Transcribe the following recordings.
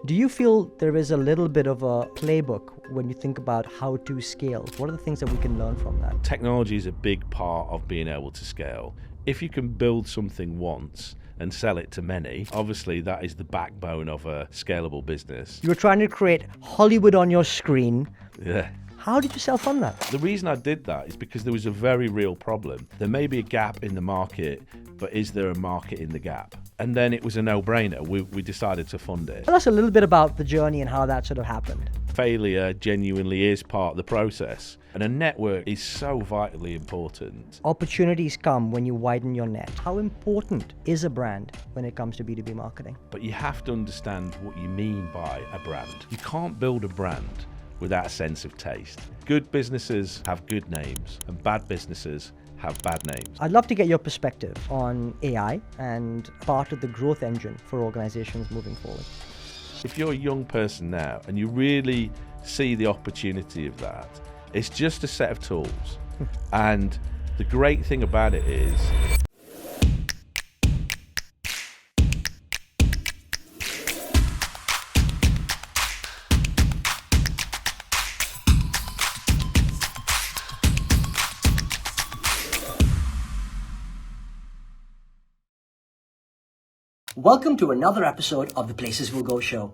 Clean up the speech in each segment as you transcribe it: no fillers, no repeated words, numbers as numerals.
Do you feel there is a little bit of a playbook when you think about how to scale? What are the things that we can learn from that? Technology is a big part of being able to scale. If you can build something once and sell it to many, obviously that is the backbone of a scalable business. You were trying to create Hollywood on your screen. Yeah. How did you self-fund that? The reason I did that is because there was a very real problem. There may be a gap in the market, but is there a market in the gap? And then it was a no-brainer. We decided to fund it. Tell us a little bit about the journey and how that sort of happened. Failure genuinely is part of the process. And a network is so vitally important. Opportunities come when you widen your net. How important is a brand when it comes to B2B marketing? But you have to understand what you mean by a brand. You can't build a brand without a sense of taste. Good businesses have good names and bad businesses have bad names. I'd love to get your perspective on AI and part of the growth engine for organizations moving forward. If you're a young person now and you really see the opportunity of that, it's just a set of tools. And the great thing about it is Welcome to another episode of the Places We'll Go show.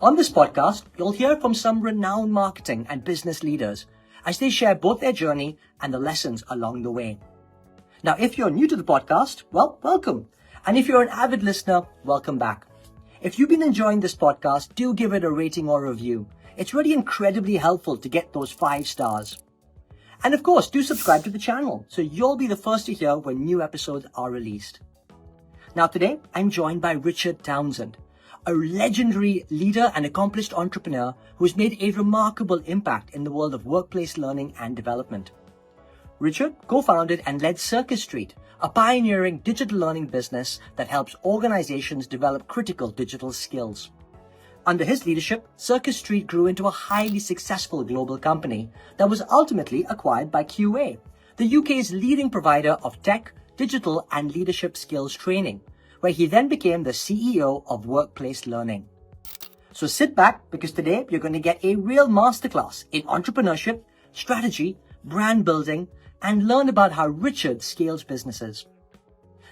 On this podcast, you'll hear from some renowned marketing and business leaders as they share both their journey and the lessons along the way. Now, if you're new to the podcast, well, welcome. And if you're an avid listener, welcome back. If you've been enjoying this podcast, do give it a rating or review. It's really incredibly helpful to get those 5 stars. And of course, do subscribe to the channel so you'll be the first to hear when new episodes are released. Now today, I'm joined by Richard Townsend, a legendary leader and accomplished entrepreneur who's made a remarkable impact in the world of workplace learning and development. Richard co-founded and led Circus Street, a pioneering digital learning business that helps organizations develop critical digital skills. Under his leadership, Circus Street grew into a highly successful global company that was ultimately acquired by QA, the UK's leading provider of tech, digital and leadership skills training, where he then became the CEO of Workplace Learning. So sit back because today you're going to get a real masterclass in entrepreneurship, strategy, brand building, and learn about how Richard scales businesses.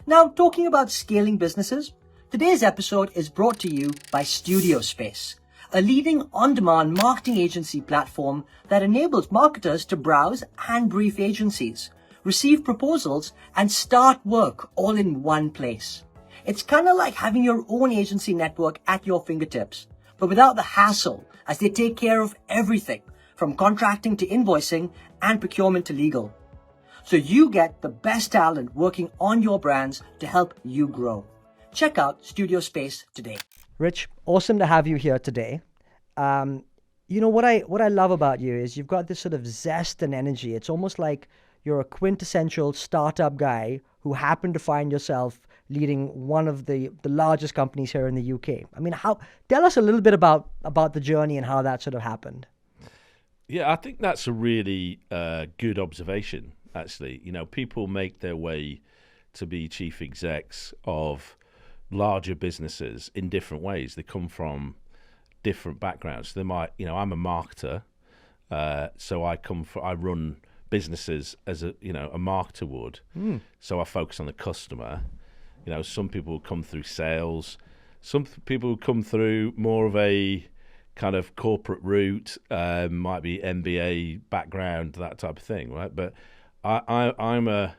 Now, talking about scaling businesses, today's episode is brought to you by Studio Space, a leading on-demand marketing agency platform that enables marketers to browse and brief agencies, receive proposals, and start work all in one place. It's kind of like having your own agency network at your fingertips, but without the hassle, as they take care of everything from contracting to invoicing and procurement to legal. So you get the best talent working on your brands to help you grow. Check out Studio Space today. Rich, awesome to have you here today. You know what I love about you is you've got this sort of zest and energy. It's almost like you're a quintessential startup guy who happened to find yourself leading one of the largest companies here in the UK. I mean, tell us a little bit about the journey and how that sort of happened. Yeah, I think that's a really good observation, actually. You know, people make their way to be chief execs of larger businesses in different ways. They come from different backgrounds. They might, you know, I'm a marketer, so I run businesses as a marketer would. So I focus on the customer. You know, some people come through sales, some people come through more of a kind of corporate route, might be MBA background, that type of thing, right? But I'm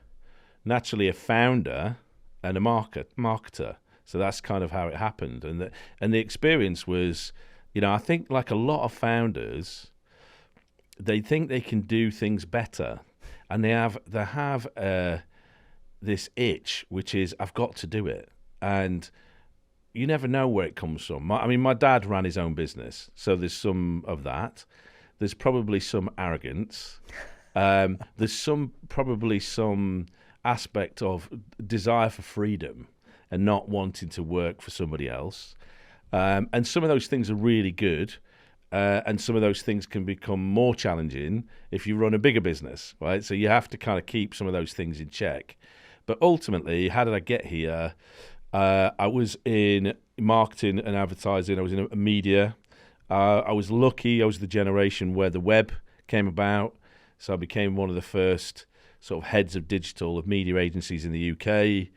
naturally a founder and a marketer. So that's kind of how it happened. And the experience was, you know, I think like a lot of founders, they think they can do things better, and they have this itch, which is I've got to do it, and you never know where it comes from. My dad ran his own business, so there's some of that. There's probably some arrogance. There's probably some aspect of desire for freedom and not wanting to work for somebody else. And some of those things are really good. And some of those things can become more challenging if you run a bigger business, right? So you have to kind of keep some of those things in check. But ultimately, how did I get here? I was in marketing and advertising. I was in a media. I was lucky. I was the generation where the web came about. So I became one of the first sort of heads of digital of media agencies in the UK.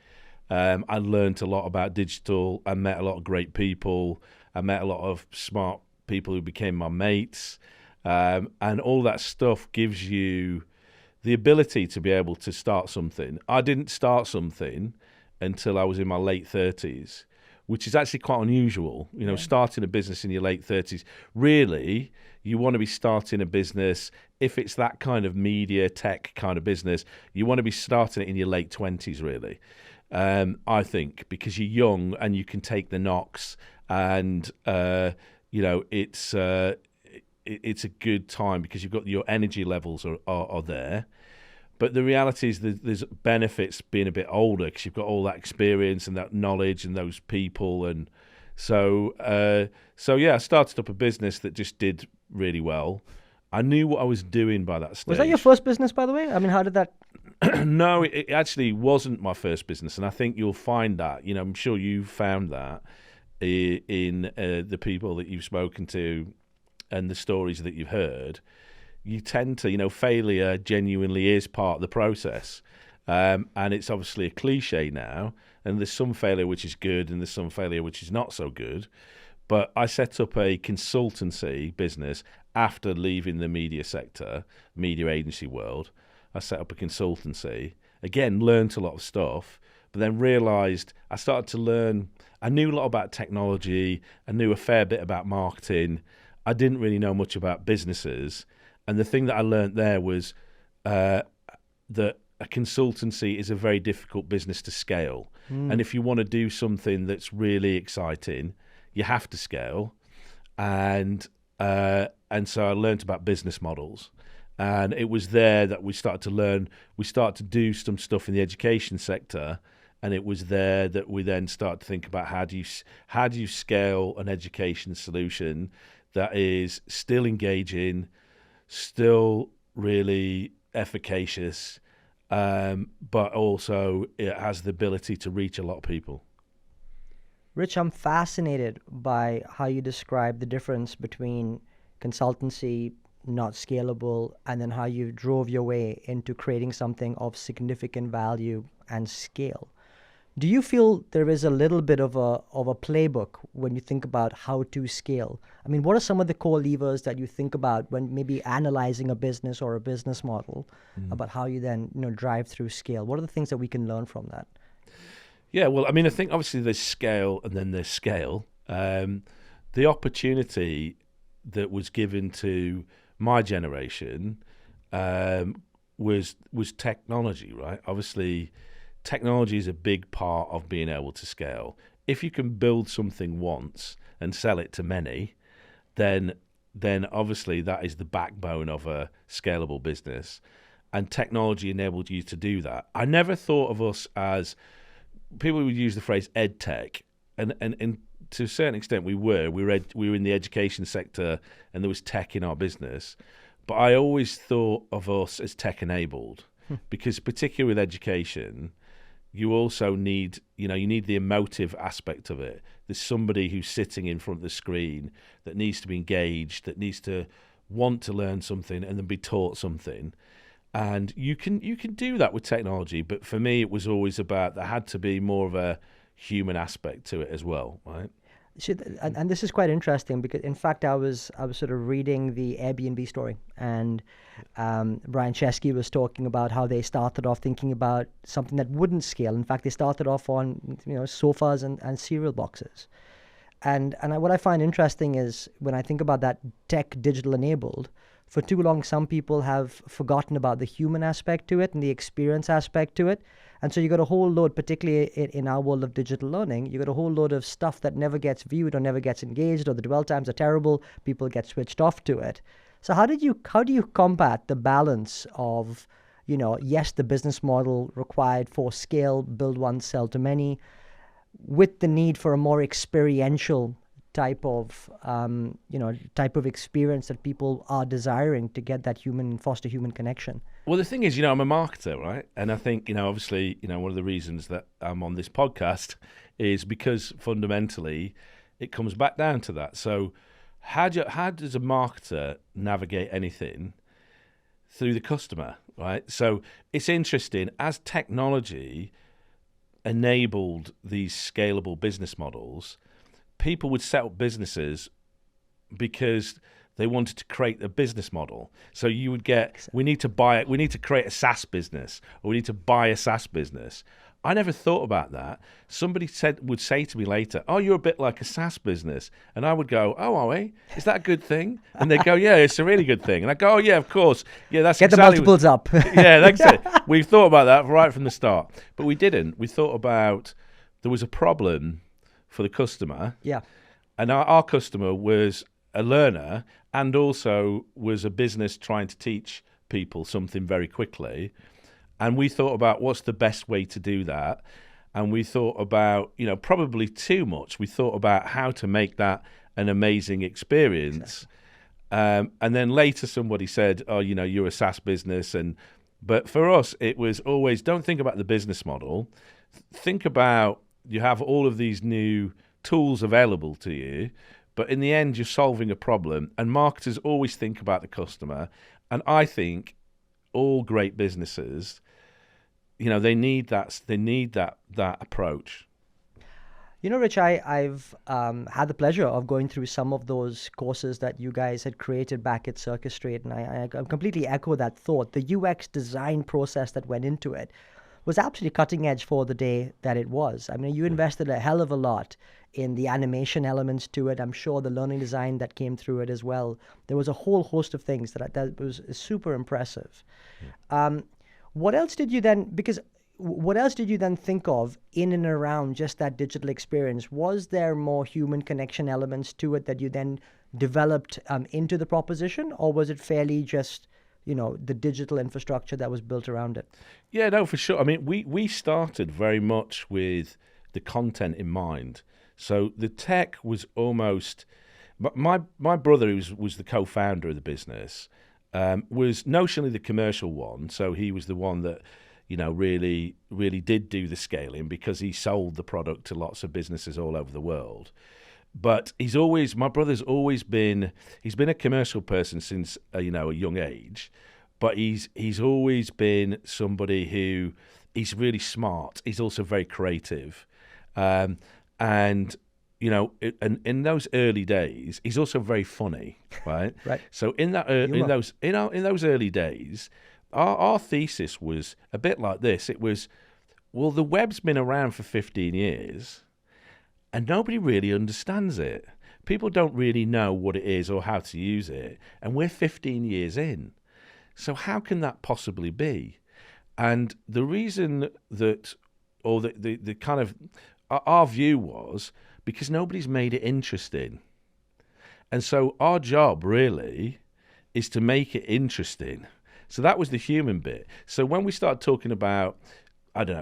I learned a lot about digital. I met a lot of great people. I met a lot of smart people who became my mates. And all that stuff gives you the ability to be able to start something. I didn't start something until I was in my late 30s, which is actually quite unusual. You know, starting a business in your late 30s. Really, you want to be starting a business, if it's that kind of media tech kind of business, you want to be starting it in your late 20s, really. I think, because you're young and you can take the knocks, and you know, it's a good time because you've got your energy levels are there. But the reality is that there's benefits being a bit older because you've got all that experience and that knowledge and those people. And so yeah, I started up a business that just did really well. I knew what I was doing by that stage. Was that your first business, by the way? I mean, how did that... No, it actually wasn't my first business. And I think you'll find that, you know, I'm sure you found that in the people that you've spoken to and the stories that you've heard. You tend to, you know, failure genuinely is part of the process. And it's obviously a cliche now. And there's some failure which is good and there's some failure which is not so good. But I set up a consultancy business after leaving the media sector, media agency world. I set up a consultancy. Again, learned a lot of stuff, but then realized I started to learn. I knew a lot about technology. I knew a fair bit about marketing. I didn't really know much about businesses. And the thing that I learned there was that a consultancy is a very difficult business to scale. And if you want to do something that's really exciting, you have to scale. And so I learned about business models. And it was there that we started to learn. We started to do some stuff in the education sector. And it was there that we then started to think about how do you scale an education solution that is still engaging, still really efficacious, but also it has the ability to reach a lot of people. Rich, I'm fascinated by how you describe the difference between consultancy, not scalable, and then how you drove your way into creating something of significant value and scale. Do you feel there is a little bit of a playbook when you think about how to scale? I mean, what are some of the core levers that you think about when maybe analyzing a business or a business model about how you then, you know, drive through scale? What are the things that we can learn from that? Yeah, well, I mean, I think obviously there's scale and then there's scale. The opportunity that was given to my generation was technology, right? Obviously, technology is a big part of being able to scale. If you can build something once and sell it to many, then obviously that is the backbone of a scalable business. And technology enabled you to do that. I never thought of us as, people would use the phrase ed tech, and to a certain extent we were in the education sector and there was tech in our business. But I always thought of us as tech enabled because particularly with education, you also need, you need the emotive aspect of it. There's somebody who's sitting in front of the screen that needs to be engaged, that needs to want to learn something and then be taught something. And you can do that with technology, but for me it was always about, there had to be more of a human aspect to it as well, right? And this is quite interesting because, in fact, I was sort of reading the Airbnb story, and Brian Chesky was talking about how they started off thinking about something that wouldn't scale. In fact, they started off on sofas and cereal boxes, and what I find interesting is when I think about that tech digital enabled. For too long, some people have forgotten about the human aspect to it and the experience aspect to it. And so you got a whole load, particularly in our world of digital learning, you got a whole load of stuff that never gets viewed or never gets engaged, or the dwell times are terrible, people get switched off to it. So how do you combat the balance of, yes, the business model required for scale, build one, sell to many, with the need for a more experiential type of experience that people are desiring to get that foster human connection? Well, the thing is, I'm a marketer, right? And I think, obviously, one of the reasons that I'm on this podcast is because fundamentally it comes back down to that. So how does a marketer navigate anything? Through the customer, right? So it's interesting, as technology enabled these scalable business models, people would set up businesses because they wanted to create a business model. So you would get, we need to create a SaaS business, or we need to buy a SaaS business. I never thought about that. Somebody would say to me later, "Oh, you're a bit like a SaaS business," and I would go, "Oh, are we? Is that a good thing?" And they go, "Yeah, it's a really good thing." And I go, "Oh, yeah, of course. Yeah, that's get exactly the multiples up." Yeah, that's it. We thought about that right from the start, but we didn't. We thought about there was a problem for the customer. Yeah, and our customer was a learner and also was a business trying to teach people something very quickly. And we thought about what's the best way to do that. And we thought about, probably too much. We thought about how to make that an amazing experience. Exactly. And then later somebody said, "Oh, you're a SaaS business." But for us, it was always, don't think about the business model. Think about, you have all of these new tools available to you, but in the end, you're solving a problem. And marketers always think about the customer. And I think all great businesses, they need that approach. Rich, I've had the pleasure of going through some of those courses that you guys had created back at Circus Street, and I completely echo that thought. The UX design process that went into it was absolutely cutting edge for the day that it was. I mean, you invested a hell of a lot in the animation elements to it. I'm sure the learning design that came through it as well. There was a whole host of things that was super impressive. Yeah. What else did you then think of in and around just that digital experience? Was there more human connection elements to it that you then developed into the proposition, or was it fairly just, the digital infrastructure that was built around it? Yeah, no, for sure. I mean, we started very much with the content in mind. So the tech was almost, my brother, who was the co-founder of the business, was notionally the commercial one. So he was the one that, really did do the scaling, because he sold the product to lots of businesses all over the world. But my brother's always been, he's been a commercial person since, a young age, but he's always been somebody who, he's really smart. He's also very creative. And in those early days, he's also very funny, right? Right. So in those early days, our thesis was a bit like this. It was, well, the web's been around for 15 years, and nobody really understands it. People don't really know what it is or how to use it, and we're 15 years in. So how can that possibly be? And the reason that, or the kind of, our view was because nobody's made it interesting. And so our job really is to make it interesting. So that was the human bit. So when we started talking about,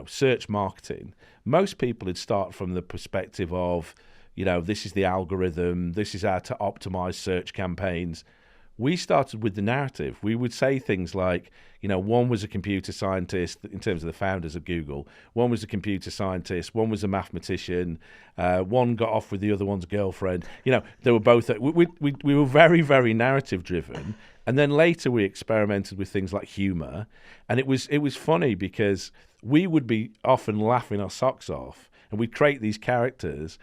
search marketing, most people would start from the perspective of, this is the algorithm, this is how to optimize search campaigns. We started with the narrative. We would say things like, one was a computer scientist in terms of the founders of Google. One was a computer scientist. One was a mathematician. One got off with the other one's girlfriend. They were both. We were very, very narrative driven. And then later we experimented with things like humor, and it was funny because we would be often laughing our socks off, and we'd create these characters.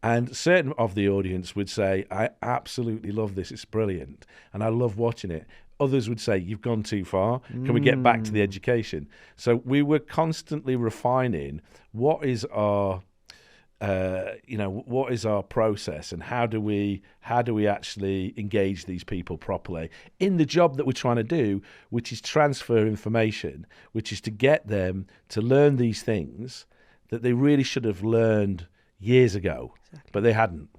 And certain of the audience would say, "I absolutely love this, it's brilliant, and I love watching it." Others would say, "You've gone too far, can we get back to the education?" So we were constantly refining what is our process, and how do we actually engage these people properly in the job that we're trying to do, which is transfer information, which is to get them to learn these things that they really should have learned years ago. Exactly. But they hadn't.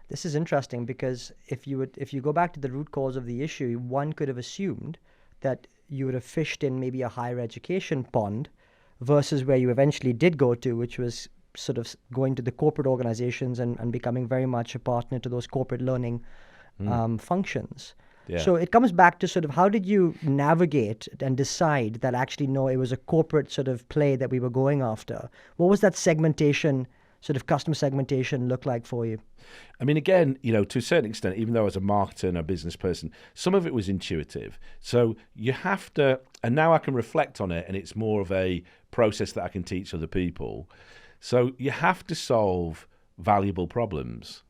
This is interesting because if you go back to the root cause of the issue, one could have assumed that you would have fished in maybe a higher education pond versus where you eventually did go to, which was sort of going to the corporate organizations and becoming very much a partner to those corporate learning functions. Yeah. So it comes back to sort of how did you navigate and decide that actually, no, it was a corporate sort of play that we were going after? What was that segmentation sort of customer segmentation look like for you? I mean, again, to a certain extent, even though as a marketer and a business person, some of it was intuitive. So you have to, and now I can reflect on it, and it's more of a process that I can teach other people. So you have to solve valuable problems.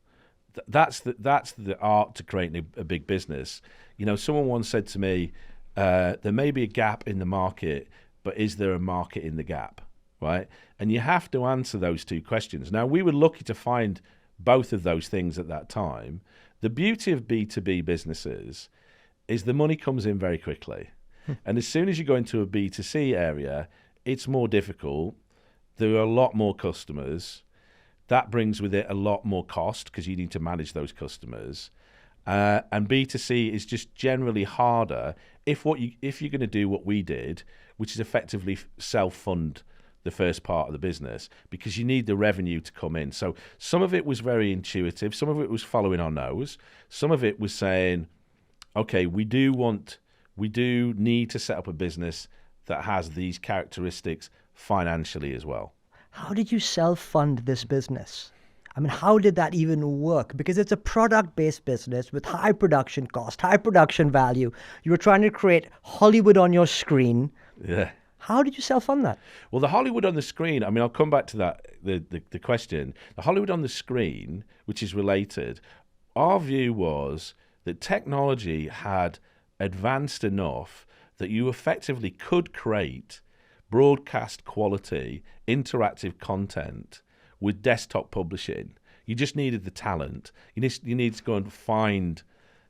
That's the art to creating a big business. Someone once said to me, there may be a gap in the market, but is there a market in the gap, right? And you have to answer those two questions. Now, we were lucky to find both of those things at that time. The beauty of B2B businesses is the money comes in very quickly. And as soon as you go into a B2C area, it's more difficult. There are a lot more customers. That brings with it a lot more cost because you need to manage those customers. And B2C is just generally harder if you're going to do what we did, which is effectively self-fund the first part of the business, because you need the revenue to come in. So some of it was very intuitive. Some of it was following our nose. Some of it was saying, okay, we do need to set up a business that has these characteristics financially as well. How did you self-fund this business? I mean, how did that even work? Because it's a product-based business with high production cost, high production value. You were trying to create Hollywood on your screen. Yeah. How did you self-fund that? Well, the Hollywood on the screen, I mean, I'll come back to that, the question. The Hollywood on the screen, which is related, our view was that technology had advanced enough that you effectively could create broadcast quality, interactive content with desktop publishing. You just needed the talent. You need to go and find,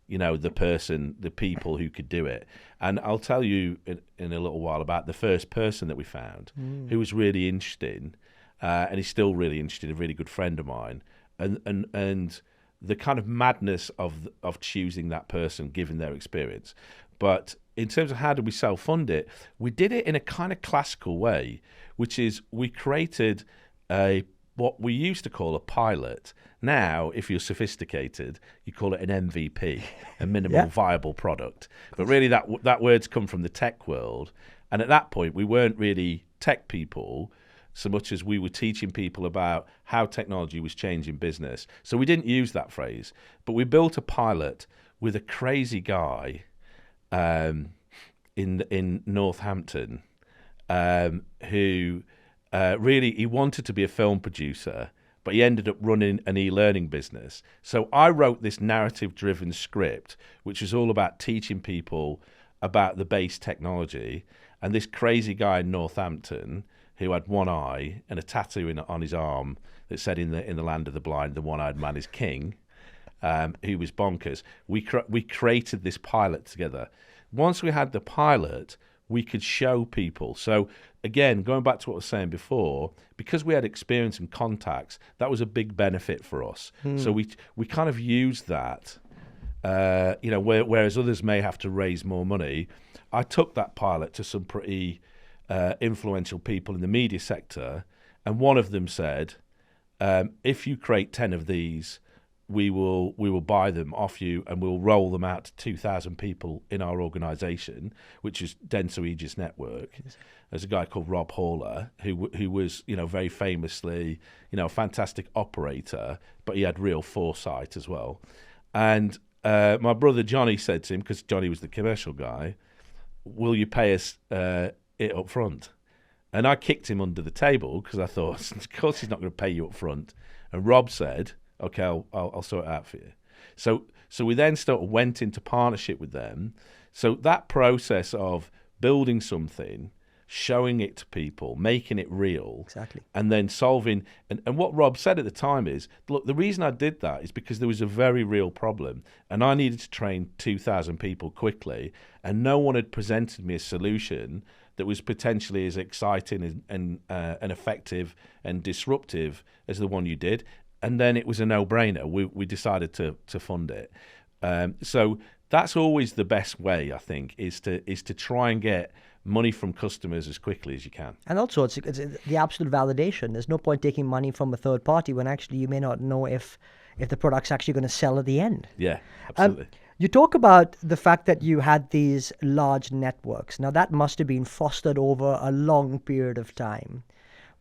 the people who could do it. And I'll tell you in a little while about the first person that we found who was really interesting, and he's still really interested, a really good friend of mine. And the kind of madness of choosing that person given their experience. But in terms of how did we self-fund it, we did it in a kind of classical way, which is we created what we used to call a pilot. Now, if you're sophisticated, you call it an MVP, a minimal viable product. But really that word's come from the tech world. And at that point, we weren't really tech people so much as we were teaching people about how technology was changing business. So we didn't use that phrase, but we built a pilot with a crazy guy in Northampton who really, he wanted to be a film producer, but he ended up running an e-learning business. So I wrote this narrative-driven script, which was all about teaching people about the base technology. And this crazy guy in Northampton who had one eye and a tattoo on his arm that said in the land of the blind, the one-eyed man is king, who was bonkers. We created this pilot together. Once we had the pilot, we could show people. So again, going back to what I was saying before, because we had experience and contacts, that was a big benefit for us. So we kind of used that, whereas others may have to raise more money. I took that pilot to some pretty influential people in the media sector, and one of them said, if you create 10 of these, we will buy them off you and we'll roll them out to 2,000 people in our organisation, which is Denso Aegis Network. There's a guy called Rob Haller who was, very famously, a fantastic operator, but he had real foresight as well. And my brother Johnny said to him, because Johnny was the commercial guy, will you pay us it up front? And I kicked him under the table because I thought, of course he's not going to pay you up front. And Rob said, okay, I'll sort it out for you. So we then went into partnership with them. So that process of building something, showing it to people, making it real, exactly, and then solving. And what Rob said at the time is, look, the reason I did that is because there was a very real problem, and I needed to train 2,000 people quickly, and no one had presented me a solution that was potentially as exciting and effective and disruptive as the one you did. And then it was a no-brainer. We decided to fund it. So that's always the best way, I think, is to try and get money from customers as quickly as you can. And also, it's the absolute validation. There's no point taking money from a third party when actually you may not know if the product's actually going to sell at the end. Yeah, absolutely. You talk about the fact that you had these large networks. Now, that must have been fostered over a long period of time.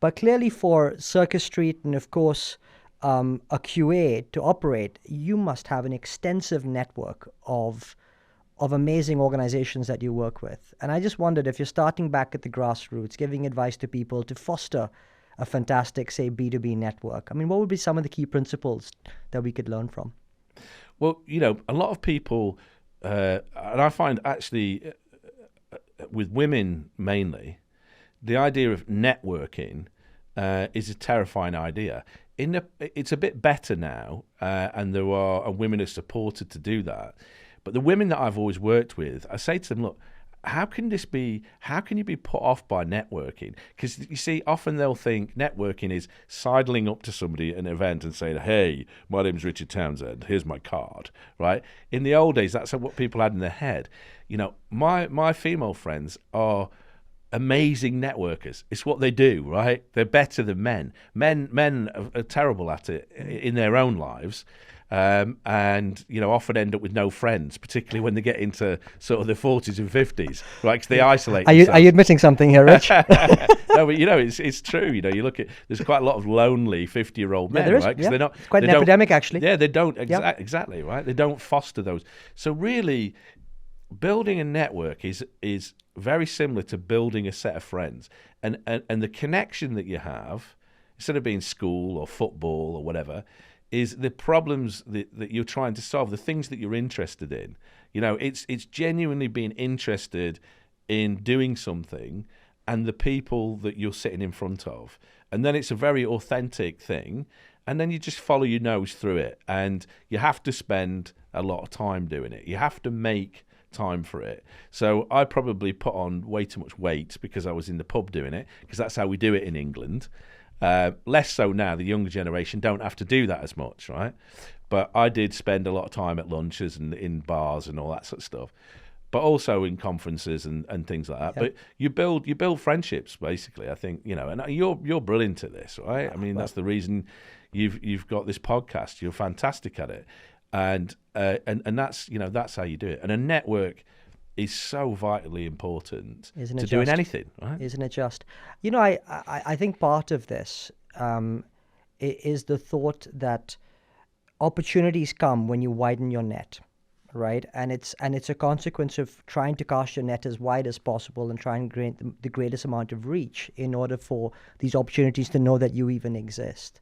But clearly for Circus Street and, of course, a QA to operate, you must have an extensive network of amazing organizations that you work with. And I just wondered, if you're starting back at the grassroots, giving advice to people to foster a fantastic, say, B2B network, I mean, what would be some of the key principles that we could learn from? Well, a lot of people, and I find actually with women mainly, the idea of networking is a terrifying idea. It's a bit better now, and women are supported to do that. But the women that I've always worked with, I say to them, look, how can you be put off by networking? Because you see, often they'll think networking is sidling up to somebody at an event and saying, hey, my name's Richard Townsend, here's my card, right? In the old days, that's what people had in their head. My female friends are amazing networkers. It's what they do, right? They're better than men. Men are terrible at it in their own lives. And often end up with no friends, particularly when they get into sort of their 40s and 50s, right? Because they isolate themselves. Are you admitting something here, Rich? No, but it's true. You look at, there's quite a lot of lonely 50-year-old men, there is, right? Because they're not. It's quite an epidemic, actually. Yeah, they don't exactly, right? They don't foster those. So really, building a network is very similar to building a set of friends, and the connection that you have, instead of being school or football or whatever, is the problems that you're trying to solve, the things that you're interested in. It's genuinely being interested in doing something and the people that you're sitting in front of. And then it's a very authentic thing. And then you just follow your nose through it. And you have to spend a lot of time doing it. You have to make time for it. So I probably put on way too much weight because I was in the pub doing it, because that's how we do it in England. Less so now. The younger generation don't have to do that as much, right? But I did spend a lot of time at lunches and in bars and all that sort of stuff, but also in conferences and things like that. Yep. But you build friendships, basically. I think, and you're brilliant at this, right? I mean, that's the reason you've got this podcast. You're fantastic at it, and that's that's how you do it. And a network is so vitally important to doing anything, right? Isn't it just? I think part of this is the thought that opportunities come when you widen your net, right? And it's a consequence of trying to cast your net as wide as possible and try and gain the greatest amount of reach in order for these opportunities to know that you even exist.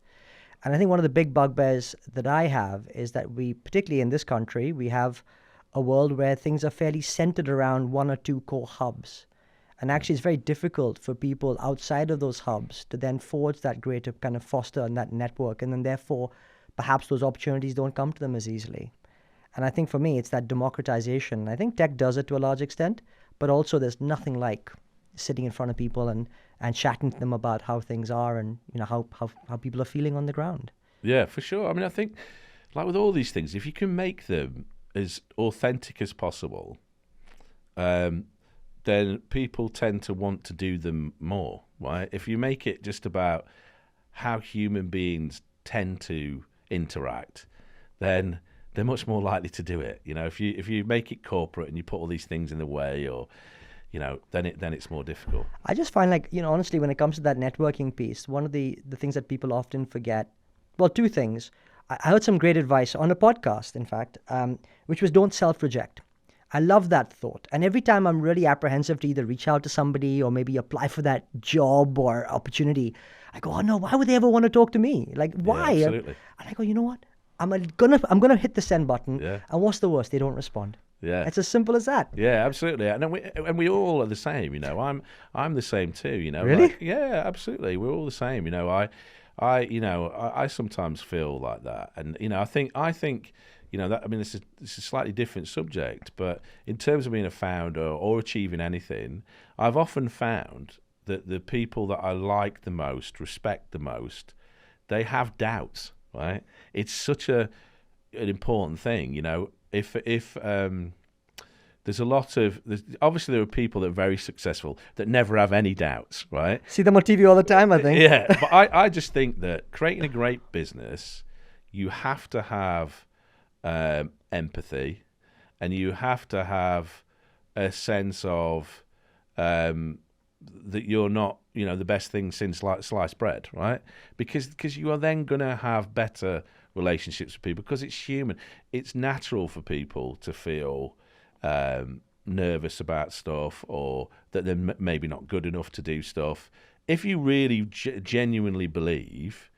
And I think one of the big bugbears that I have is that we, particularly in this country, we have a world where things are fairly centered around one or two core hubs. And actually it's very difficult for people outside of those hubs to then forge that greater kind of foster on that network. And then therefore, perhaps those opportunities don't come to them as easily. And I think for me, it's that democratization. I think tech does it to a large extent, but also there's nothing like sitting in front of people and chatting to them about how things are and how people are feeling on the ground. Yeah, for sure. I mean, I think like with all these things, if you can make them as authentic as possible, then people tend to want to do them more, right? If you make it just about how human beings tend to interact, then they're much more likely to do it. If you make it corporate and you put all these things in the way, or then it's more difficult. I just find honestly, when it comes to that networking piece, one of the things that people often forget, well, two things. I heard some great advice on a podcast, in fact, which was don't self-reject. I love that thought. And every time I'm really apprehensive to either reach out to somebody or maybe apply for that job or opportunity, I go, oh no, why would they ever want to talk to me? Like, why? Yeah, absolutely. And I go, you know what? I'm gonna hit the send button. Yeah. And what's the worst? They don't respond. Yeah, it's as simple as that. Yeah, absolutely. And we all are the same. I'm the same too. Really? Yeah, absolutely. We're all the same. I sometimes feel like that, and I think that. I mean, this is a slightly different subject, but in terms of being a founder or achieving anything, I've often found that the people that I like the most, respect the most, they have doubts. Right? It's such an important thing. If there's obviously there are people that are very successful that never have any doubts, right? See them on TV all the time, I think. Yeah, but I just think that creating a great business, you have to have empathy, and you have to have a sense of that you're not the best thing since like sliced bread, right? Because you are then going to have better relationships with people, because it's human. It's natural for people to feel nervous about stuff, or that they're maybe not good enough to do stuff. If you really genuinely believe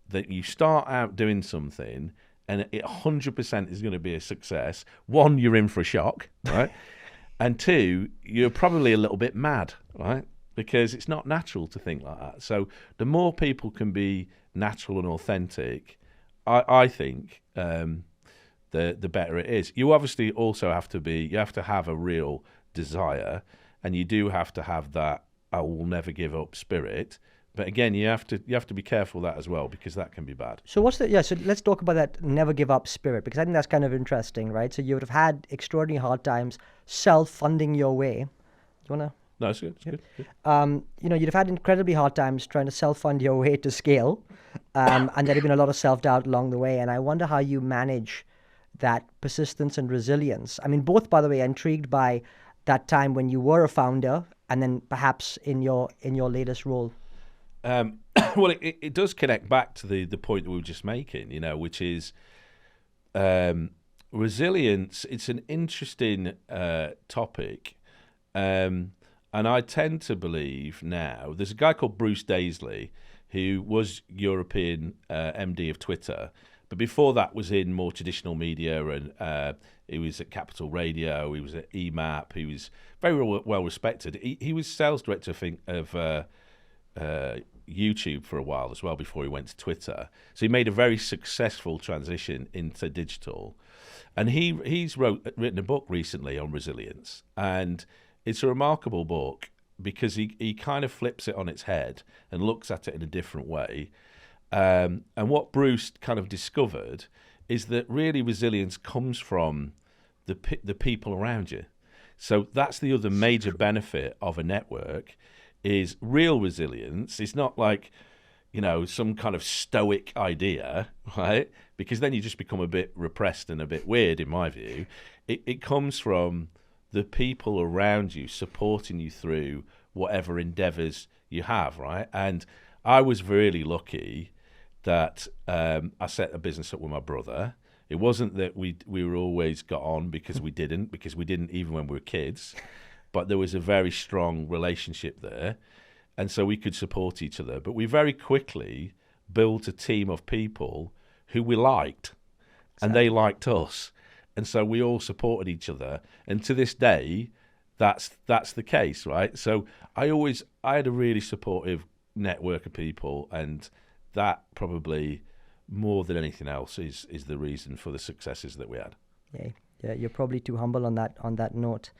that you start out doing something and it 100% is going to be a success, one, you're in for a shock, right? And two, you're probably a little bit mad, right? Because it's not natural to think like that. So the more people can be natural and authentic, I think the better it is. You obviously also have to have a real desire, and you do have to have that I will never give up spirit. But again, you have to be careful of that as well, because that can be bad. So so let's talk about that never give up spirit, because I think that's kind of interesting, right? So you would have had extraordinary hard times self-funding your way. You want to? No, it's good. It's good. You'd have had incredibly hard times trying to self-fund your way to scale, and there'd have been a lot of self-doubt along the way. And I wonder how you manage that persistence and resilience. I mean, both, by the way, intrigued by that time when you were a founder, and then perhaps in your latest role. Well, it does connect back to the point that we were just making, which is resilience. It's an interesting topic. And I tend to believe now, there's a guy called Bruce Daisley, who was European MD of Twitter, but before that was in more traditional media, and he was at Capital Radio, he was at EMAP, he was very well respected. He was sales director, I think, of YouTube for a while as well, before he went to Twitter. So he made a very successful transition into digital. And he's written a book recently on resilience, and it's a remarkable book because he kind of flips it on its head and looks at it in a different way. And what Bruce kind of discovered is that really resilience comes from the people around you. So that's the other major benefit of a network, is real resilience. It's not like, some kind of stoic idea, right? Because then you just become a bit repressed and a bit weird, in my view. It comes from the people around you supporting you through whatever endeavors you have, right? And I was really lucky that I set a business up with my brother. It wasn't that we were always got on, because we didn't even when we were kids, but there was a very strong relationship there, and so we could support each other. But we very quickly built a team of people who we liked, and they liked us. And so we all supported each other. And to this day, that's the case, right? So I had a really supportive network of people, and that probably more than anything else is the reason for the successes that we had. Yeah, you're probably too humble on that note.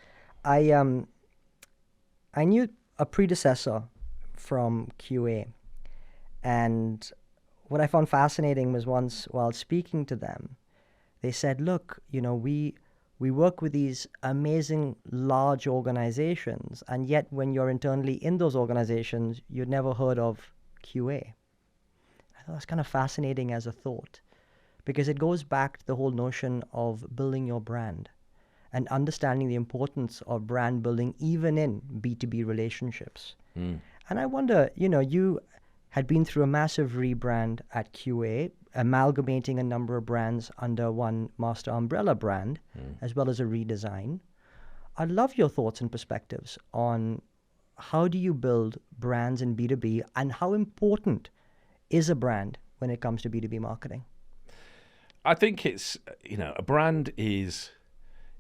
I knew a predecessor from QA, and what I found fascinating was once while speaking to them, they said, look, we work with these amazing large organizations, and yet when you're internally in those organizations, you'd never heard of QA. I thought that's kind of fascinating as a thought, because it goes back to the whole notion of building your brand and understanding the importance of brand building, even in B2B relationships. And I wonder, you had been through a massive rebrand at QA, amalgamating a number of brands under one master umbrella brand, as well as a redesign. I'd love your thoughts and perspectives on how do you build brands in B2B, and how important is a brand when it comes to B2B marketing? I think it's, a brand is,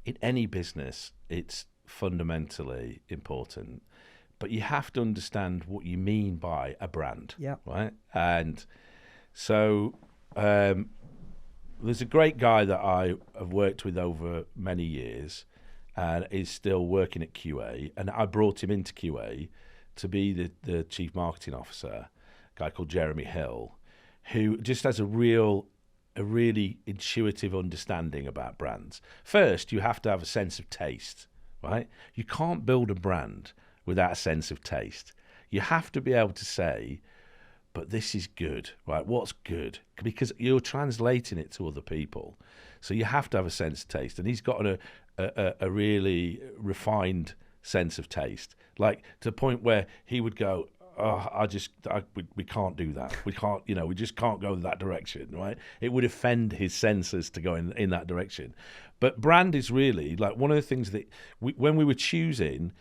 in any business, it's fundamentally important. But you have to understand what you mean by a brand, right? And so there's a great guy that I have worked with over many years, and is still working at QA. And I brought him into QA to be the chief marketing officer, a guy called Jeremy Hill, who just has a really intuitive understanding about brands. First, you have to have a sense of taste, right? You can't build a brand without a sense of taste. You have to be able to say, but this is good, right? What's good? Because you're translating it to other people. So you have to have a sense of taste. And he's got a really refined sense of taste, like to the point where he would go, we can't do that. We can't, we just can't go that direction, right? It would offend his senses to go in that direction. But brand is really like one of the things that when we were choosing,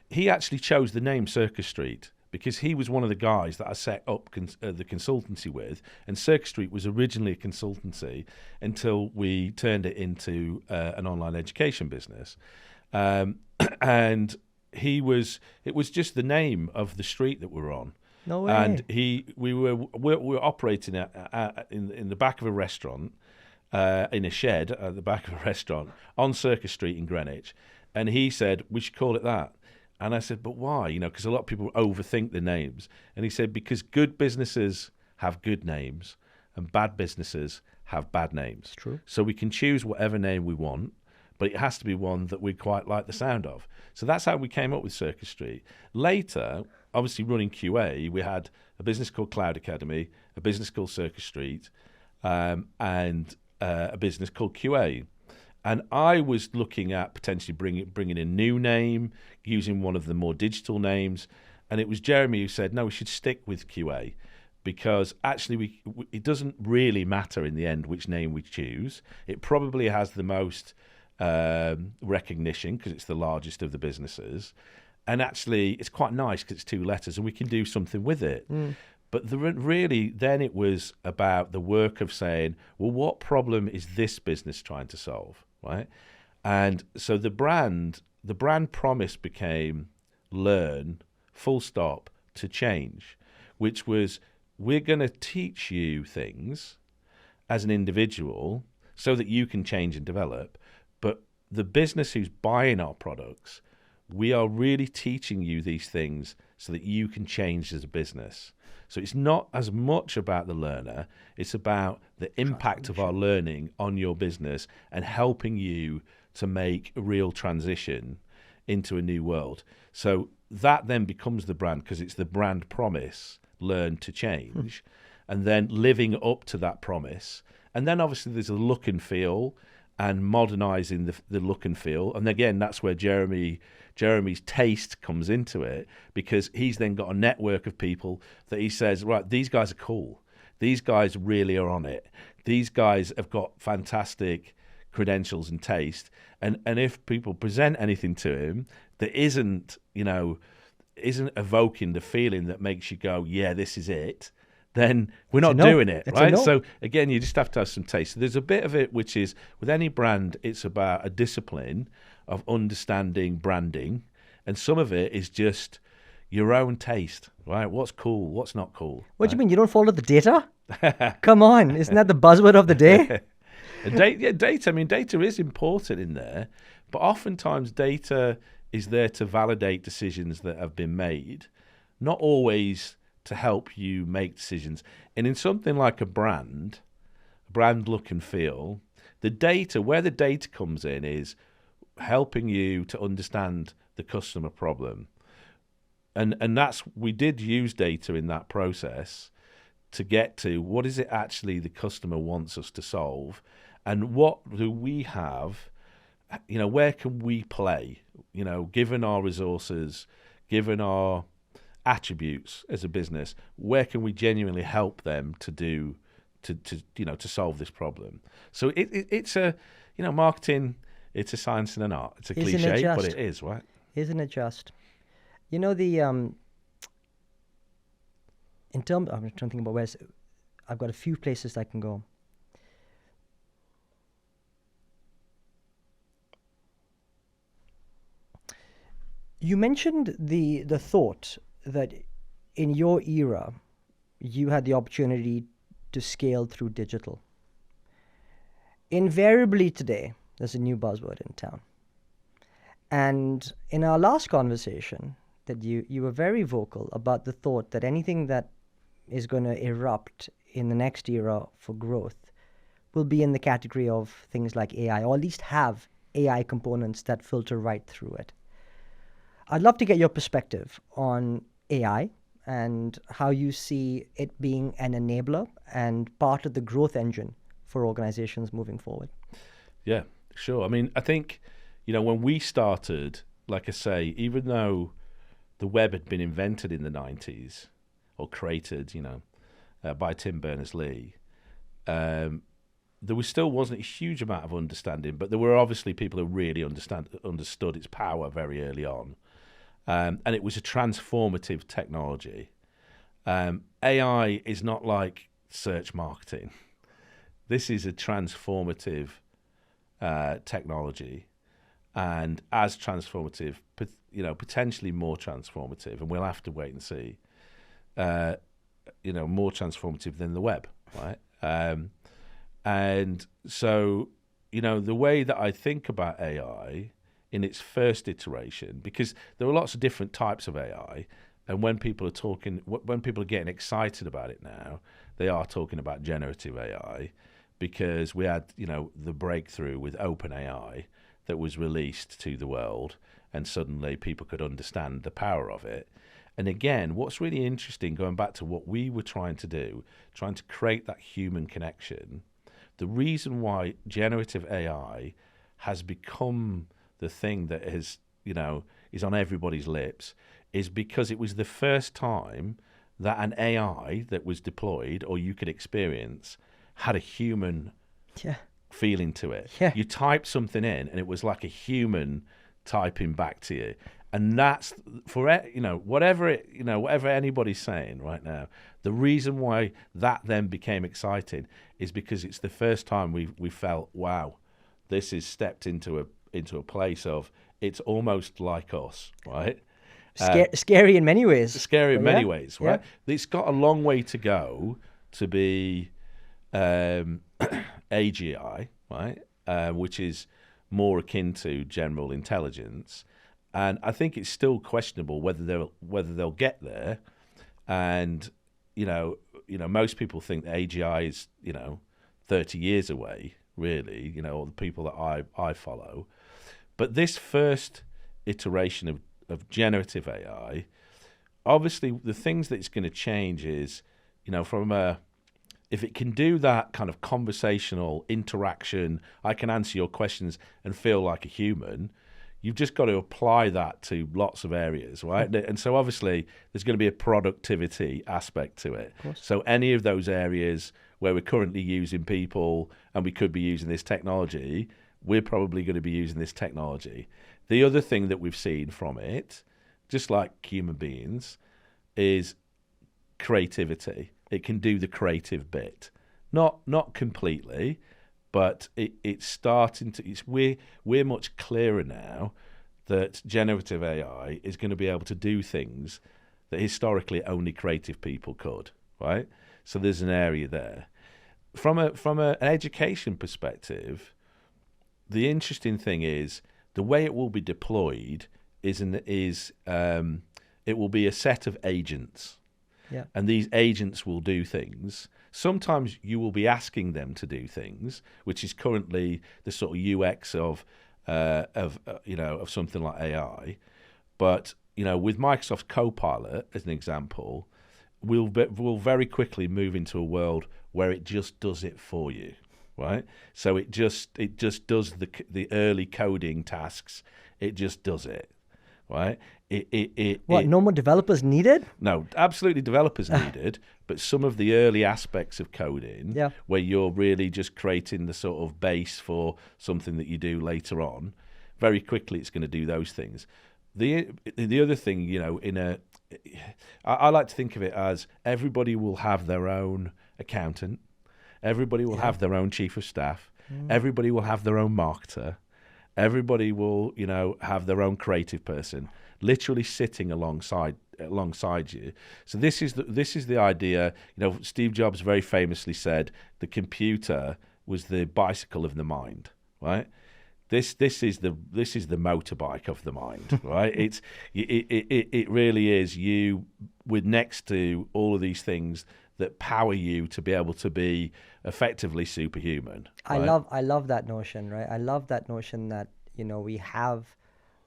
he actually chose the name Circus Street because he was one of the guys that I set up the consultancy with. And Circus Street was originally a consultancy until we turned it into an online education business. And it was just the name of the street that we're on. No way. And we were operating in the back of a restaurant, in a shed at the back of a restaurant on Circus Street in Greenwich. And he said, we should call it that. And I said, but why? Because a lot of people overthink the names. And he said, because good businesses have good names and bad businesses have bad names. True. So we can choose whatever name we want, but it has to be one that we quite like the sound of. So that's how we came up with Circus Street. Later, obviously running QA, we had a business called Cloud Academy, a business called Circus Street, and a business called QA. And I was looking at potentially bringing a new name, using one of the more digital names. And it was Jeremy who said, no, we should stick with QA because actually it doesn't really matter in the end which name we choose. It probably has the most recognition because it's the largest of the businesses. And actually it's quite nice because it's 2 letters and we can do something with it. But really then it was about the work of saying, well, what problem is this business trying to solve? Right, and so the brand promise became learn, full stop, to change, which was we're going to teach you things as an individual so that you can change and develop. But the business who's buying our products, we are really teaching you these things so that you can change as a business. So it's not as much about the learner, it's about the impact of our learning on your business and helping you to make a real transition into a new world. So that then becomes the brand because it's the brand promise, learn to change, and then living up to that promise. And then obviously there's a look and feel and modernizing the look and feel. And again, that's where Jeremy's taste comes into it because he's then got a network of people that he says, right, these guys are cool. These guys really are on it. These guys have got fantastic credentials and taste. And if people present anything to him that isn't evoking the feeling that makes you go, yeah, this is it, then we're not doing it, right? So again, you just have to have some taste. So there's a bit of it which is, with any brand, it's about a discipline of understanding branding, and some of it is just your own taste, right? What's cool, what's not cool. What do you mean? You don't follow the data? Come on, isn't that the buzzword of the day? Data. I mean, data is important in there, but oftentimes data is there to validate decisions that have been made, not always to help you make decisions. And in something like a brand look and feel, where the data comes in is helping you to understand the customer problem. And we did use data in that process to get to what is it actually the customer wants us to solve, and what do we have, where can we play, given our resources, given our attributes as a business, where can we genuinely help them to solve this problem? So it's a marketing, it's a science and an art. It's a cliche, but it is, right? Isn't it just? I'm trying to think about where I've got a few places I can go. You mentioned the thought that in your era, you had the opportunity to scale through digital. Invariably today, there's a new buzzword in town. And in our last conversation, that you were very vocal about the thought that anything that is going to erupt in the next era for growth will be in the category of things like AI, or at least have AI components that filter right through it. I'd love to get your perspective on AI and how you see it being an enabler and part of the growth engine for organizations moving forward. Yeah, sure. I mean, I think, when we started, like I say, even though the web had been invented in the 90s or created, by Tim Berners-Lee, there still wasn't a huge amount of understanding, but there were obviously people who really understood its power very early on. And it was a transformative technology. AI is not like search marketing. This is a transformative technology, and as transformative, potentially more transformative, and we'll have to wait and see. More transformative than the web, right? And so, the way that I think about AI in its first iteration, because there are lots of different types of AI, and when people are getting excited about it now, they are talking about generative AI, because we had, the breakthrough with OpenAI that was released to the world, and suddenly people could understand the power of it. And again, what's really interesting, going back to what we were trying to do, trying to create that human connection, the reason why generative AI has become the thing that is on everybody's lips is because it was the first time that an AI that was deployed or you could experience had a human feeling to it. Yeah. You typed something in and it was like a human typing back to you. And that's for whatever anybody's saying right now. The reason why that then became exciting is because it's the first time we felt, wow, this is stepped into a place of it's almost like us, right? Scary in many ways. Scary in many ways, right? Yeah. It's got a long way to go to be AGI, right? Which is more akin to general intelligence. And I think it's still questionable whether they'll get there. And most people think that AGI is 30 years away, really. All the people that I follow. But this first iteration of generative AI, obviously the things that it's going to change is, if it can do that kind of conversational interaction, I can answer your questions and feel like a human. You've just got to apply that to lots of areas, right? And so obviously there's going to be a productivity aspect to it. So any of those areas where we're currently using people and we could be using this technology, we're probably going to be using this technology. The other thing that we've seen from it, just like human beings, is creativity. It can do the creative bit. Not completely, but it's starting to. We're much clearer now that generative AI is going to be able to do things that historically only creative people could, right? So there's an area there. From an education perspective, the interesting thing is the way it will be deployed is it will be a set of agents. Yeah. And these agents will do things. Sometimes you will be asking them to do things, which is currently the sort of UX of something like AI. But with Microsoft's Copilot as an example, we'll very quickly move into a world where it just does it for you, right? So it just does the early coding tasks. It just does it, right? No more developers needed? No, absolutely developers needed, but some of the early aspects of coding, where you're really just creating the sort of base for something that you do later on, very quickly it's going to do those things. The other thing, I like to think of it as everybody will have their own accountant, everybody will have their own chief of staff, everybody will have their own marketer, everybody will, have their own creative person, literally sitting alongside you. So this is the idea. Steve Jobs very famously said the computer was the bicycle of the mind, right? This is the motorbike of the mind, right? It really is you with next to all of these things that power you to be able to be effectively superhuman. Right? I love that notion, right? I love that notion that we have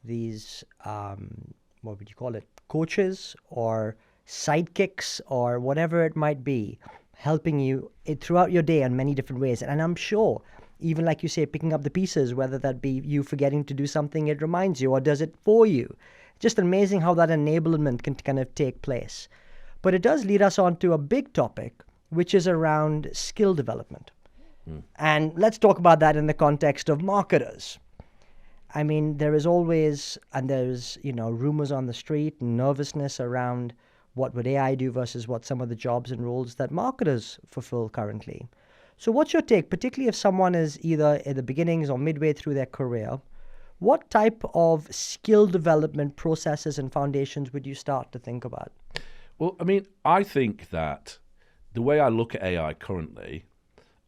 these what would you call it, coaches or sidekicks or whatever it might be, helping you throughout your day in many different ways. And I'm sure, even like you say, picking up the pieces, whether that be you forgetting to do something, it reminds you or does it for you. Just amazing how that enablement can kind of take place. But it does lead us on to a big topic, which is around skill development. And let's talk about that in the context of marketers. I mean, there is always, and there's, rumors on the street and nervousness around what would AI do versus what some of the jobs and roles that marketers fulfill currently. So what's your take, particularly if someone is either at the beginnings or midway through their career? What type of skill development processes and foundations would you start to think about? Well, I mean, I think that the way I look at AI currently,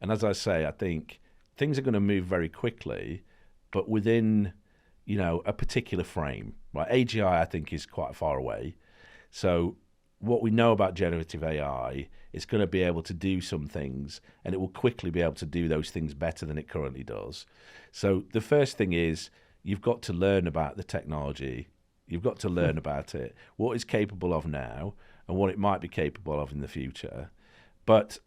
and as I say, I think things are going to move very quickly, but within, a particular frame. Right? AGI, I think, is quite far away. So what we know about generative AI, it's going to be able to do some things, and it will quickly be able to do those things better than it currently does. So the first thing is you've got to learn about the technology. You've got to learn about it, what it's capable of now, and what it might be capable of in the future. But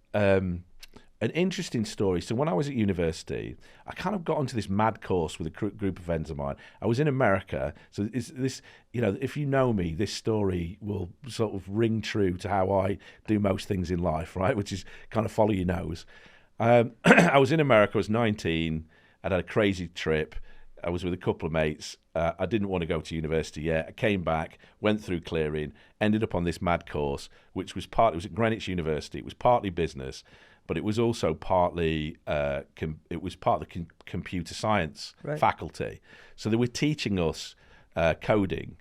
an interesting story. So when I was at university, I kind of got onto this mad course with a group of friends of mine. I was in America. So this, if you know me, this story will sort of ring true to how I do most things in life, right? Which is kind of follow your nose. I was in America. I was 19. I'd had a crazy trip. I was with a couple of mates. I didn't want to go to university yet. I came back, went through clearing, ended up on this mad course, which was it was at Greenwich University. It was partly business, but it was also partly it was part of the computer science faculty. So they were teaching us coding,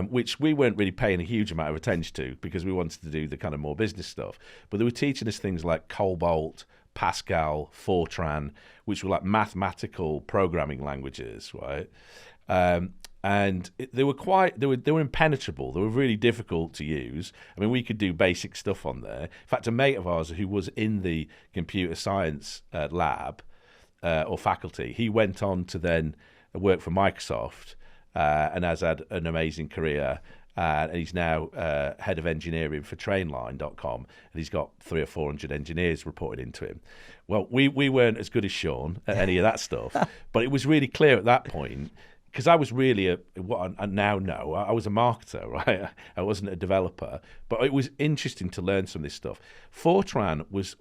which we weren't really paying a huge amount of attention to because we wanted to do the kind of more business stuff. But they were teaching us things like Cobalt, Pascal, Fortran, which were like mathematical programming languages, right? They were impenetrable. They were really difficult to use. I mean, we could do basic stuff on there. In fact, a mate of ours who was in the computer science lab or faculty, he went on to then work for Microsoft and has had an amazing career. And he's now head of engineering for Trainline.com, and he's got 300 or 400 engineers reported into him. Well, we weren't as good as Sean at any of that stuff, but it was really clear at that point, because I was really what I now know, I was a marketer, right? I wasn't a developer, but it was interesting to learn some of this stuff. Fortran was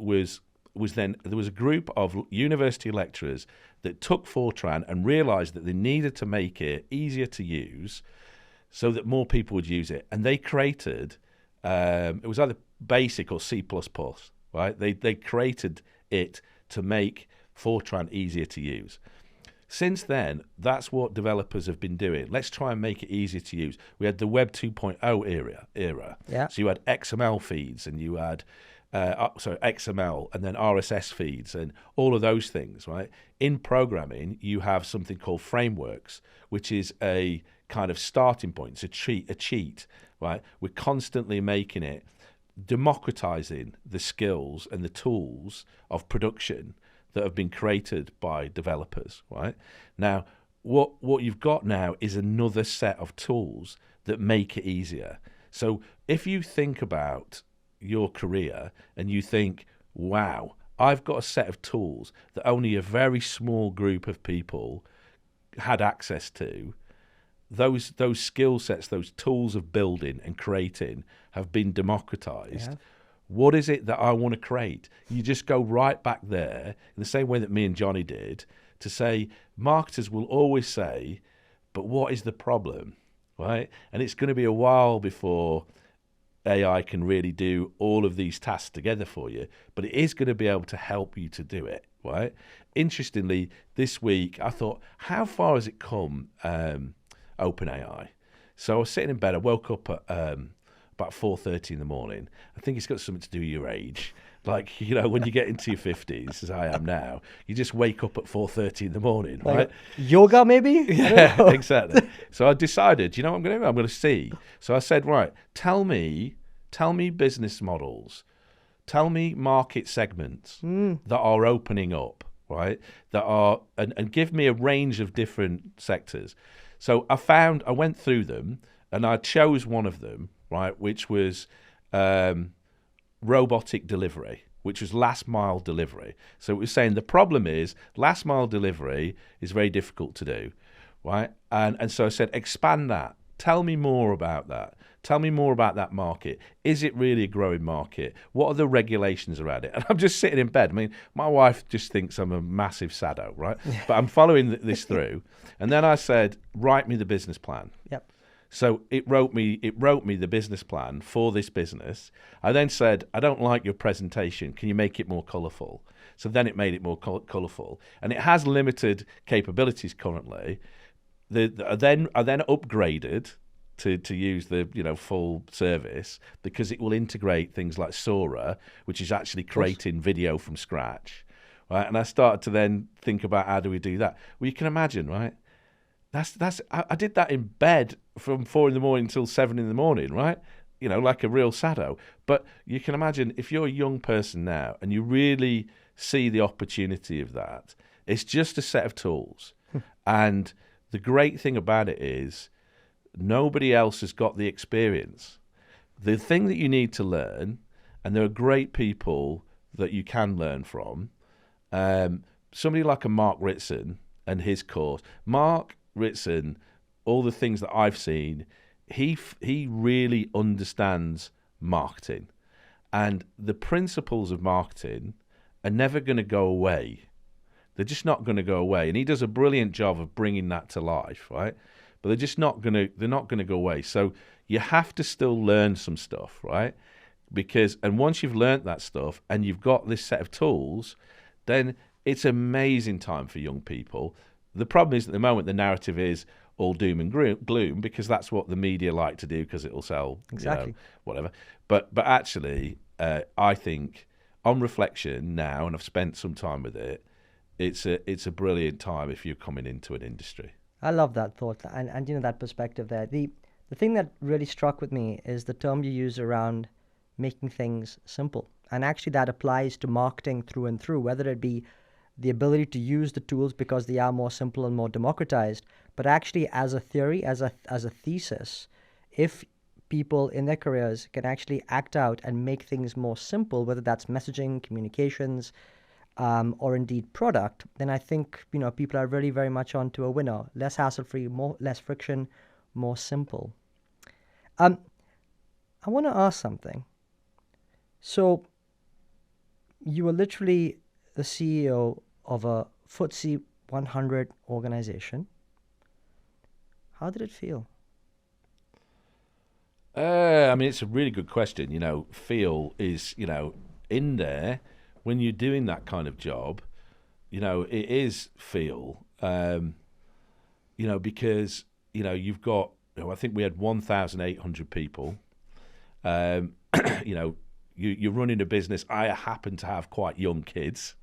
then, there was a group of university lecturers that took Fortran and realized that they needed to make it easier to use so that more people would use it. And they created, it was either BASIC or C++, right? They created it to make Fortran easier to use. Since then, that's what developers have been doing. Let's try and make it easier to use. We had the Web 2.0 era. Yeah. So you had XML feeds and you had XML and then RSS feeds and all of those things, right? In programming, you have something called frameworks, which is a kind of starting point. It's a cheat, right? We're constantly making it, democratizing the skills and the tools of production that have been created by developers, right? Now, what you've got now is another set of tools that make it easier. So if you think about your career and you think, wow, I've got a set of tools that only a very small group of people had access to, those skill sets, those tools of building and creating have been democratized. Yeah. What is it that I want to create? You just go right back there in the same way that me and Johnny did to say, marketers will always say, but what is the problem, right? And it's going to be a while before AI can really do all of these tasks together for you, but it is going to be able to help you to do it, right? Interestingly, this week, I thought, how far has it come, OpenAI? So I was sitting in bed, I woke up at about 4:30 in the morning. I think it's got something to do with your age. Like, when you get into your 50s, as I am now, you just wake up at 4:30 in the morning, right? Like yoga, maybe? Yeah, exactly. So I decided, what I'm going to do? I'm going to see. So I said, right, tell me business models, tell me market segments that are opening up, right? That are, and give me a range of different sectors. So I went through them, and I chose one of them, right, which was robotic delivery, which was last mile delivery. So it was saying the problem is last mile delivery is very difficult to do, right? And so I said, expand that Tell me more about that. Tell me more about that market. Is it really a growing market? What are the regulations around it? And I'm just sitting in bed. I mean, my wife just thinks I'm a massive sado, right? But I'm following this through. And then I said, write me the business plan. Yep. So it wrote me the business plan for this business. I then said, I don't like your presentation. Can you make it more colourful? So then it made it more colourful. And it has limited capabilities currently. I then upgraded to use the full service, because it will integrate things like Sora, which is actually creating video from scratch, right? And I started to then think about, how do we do that? Well, you can imagine, right? I did that in bed from 4 a.m. till 7 a.m, right? Like a real sado. But you can imagine, if you're a young person now and you really see the opportunity of that, it's just a set of tools. And the great thing about it is, nobody else has got the experience. The thing that you need to learn, and there are great people that you can learn from, somebody like a Mark Ritson and his course. Mark Ritson, all the things that I've seen, he really understands marketing. And the principles of marketing are never going to go away. They're just not going to go away. And he does a brilliant job of bringing that to life, right? But they're not going to go away. So you have to still learn some stuff, right? And once you've learned that stuff and you've got this set of tools, then it's an amazing time for young people. The problem is, at the moment, the narrative is all doom and gloom, because that's what the media like to do, because it will sell, exactly, whatever. But actually, I think, on reflection now, and I've spent some time with it, it's a brilliant time if you're coming into an industry. I love that thought, and that perspective there. The thing that really struck with me is the term you use around making things simple. And actually that applies to marketing through and through, whether it be the ability to use the tools because they are more simple and more democratized, but actually as a theory, as a thesis, if people in their careers can actually act out and make things more simple, whether that's messaging, communications, or indeed product, then I think people are really very much onto a winner. Less hassle-free, less friction, more simple. I want to ask something. So you were literally the CEO of a FTSE 100 organization. How did it feel? It's a really good question. Feel is, in there. When you're doing that kind of job, it is feel, because, you've got, I think we had 1,800 people. You're running a business. I happen to have quite young kids.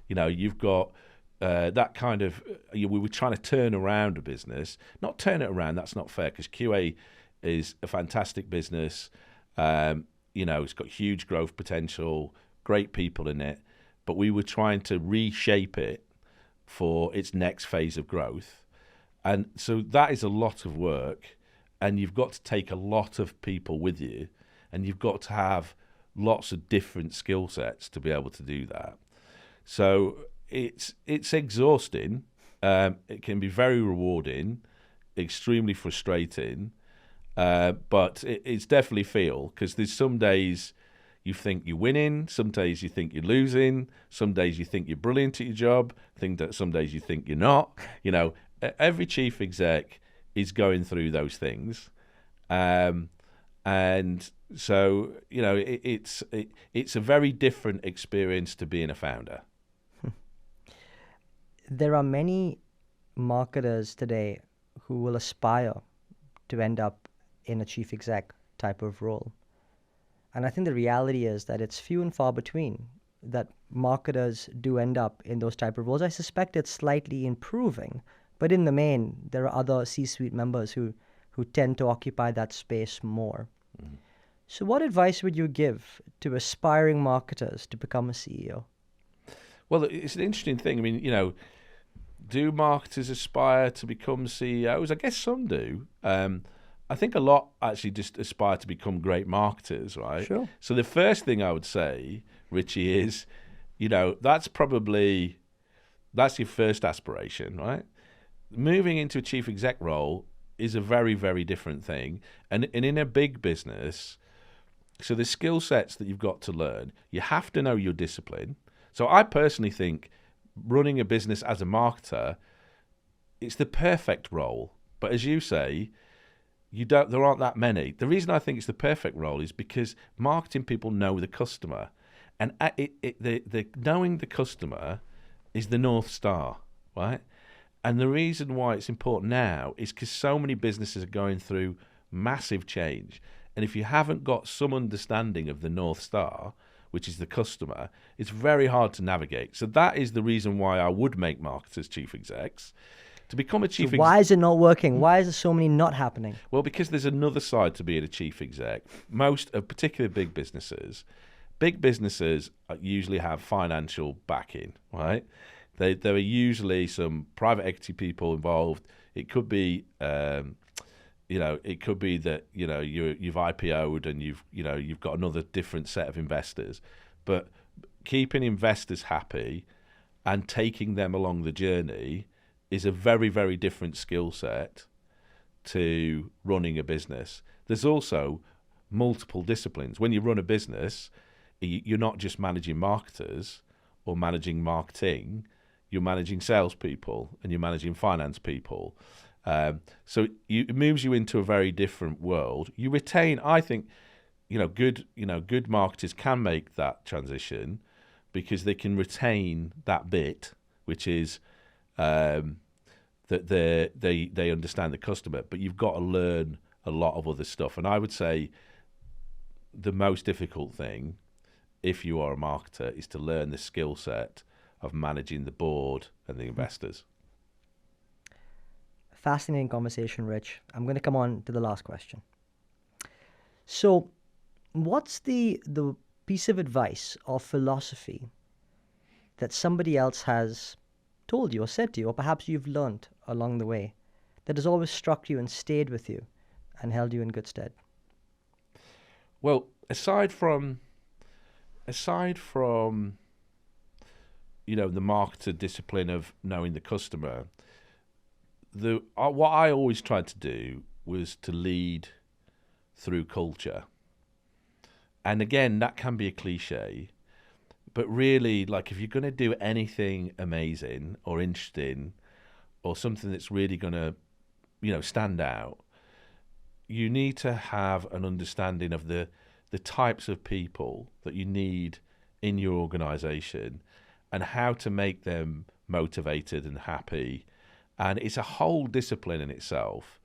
You've got that kind of, we were trying to turn around a business. Not turn it around, that's not fair, because QA is a fantastic business. It's got huge growth potential, great people in it, but we were trying to reshape it for its next phase of growth. And so that is a lot of work, and you've got to take a lot of people with you, and you've got to have lots of different skill sets to be able to do that. So it's exhausting. It can be very rewarding, extremely frustrating, but it's definitely feel, because there's some days you think you're winning, some days you think you're losing, some days you think you're brilliant at your job, some days you think you're not. Every chief exec is going through those things. And so, it's a very different experience to being a founder. There are many marketers today who will aspire to end up in a chief exec type of role. And I think the reality is that it's few and far between that marketers do end up in those type of roles. I suspect it's slightly improving, but in the main, there are other C-suite members who tend to occupy that space more. Mm-hmm. So what advice would you give to aspiring marketers to become a CEO? Well, it's an interesting thing. Do marketers aspire to become CEOs? I guess some do. I think a lot actually just aspire to become great marketers, right? Sure. So the first thing I would say, Richie, is, that's your first aspiration, right? Moving into a chief exec role, is a very, very different thing. And in a big business, so the skill sets that you've got to learn, you have to know your discipline. So I personally think running a business as a marketer, it's the perfect role. But as you say, there aren't that many. The reason I think it's the perfect role is because marketing people know the customer. And the knowing the customer is the North Star, right? And the reason why it's important now is because so many businesses are going through massive change. And if you haven't got some understanding of the North Star, which is the customer, it's very hard to navigate. So that is the reason why I would make marketers chief execs. To become a chief exec. Why is it not working? Why is there so many not happening? Well, because there's another side to being a chief exec. Most, particularly big businesses usually have financial backing, right? There are usually some private equity people involved. It could be, it could be that you've IPO'd and you've got another different set of investors. But keeping investors happy and taking them along the journey is a very, very different skill set to running a business. There's also multiple disciplines. When you run a business, you're not just managing marketers or managing marketing. You're managing salespeople and you're managing finance people. So it moves you into a very different world. You retain, I think, good marketers can make that transition because they can retain that bit, which is that they understand the customer. But you've got to learn a lot of other stuff. And I would say the most difficult thing, if you are a marketer, is to learn the skill set of managing the board and the investors. Fascinating conversation, Rich. I'm going to come on to the last question. So what's the piece of advice or philosophy that somebody else has told you or said to you, or perhaps you've learned along the way, that has always struck you and stayed with you and held you in good stead? Well, aside from the marketer discipline of knowing the customer, what I always tried to do was to lead through culture. And again, that can be a cliche, but really, like, if you're going to do anything amazing or interesting or something that's really going to, stand out, you need to have an understanding of the types of people that you need in your organization and how to make them motivated and happy. And it's a whole discipline in itself.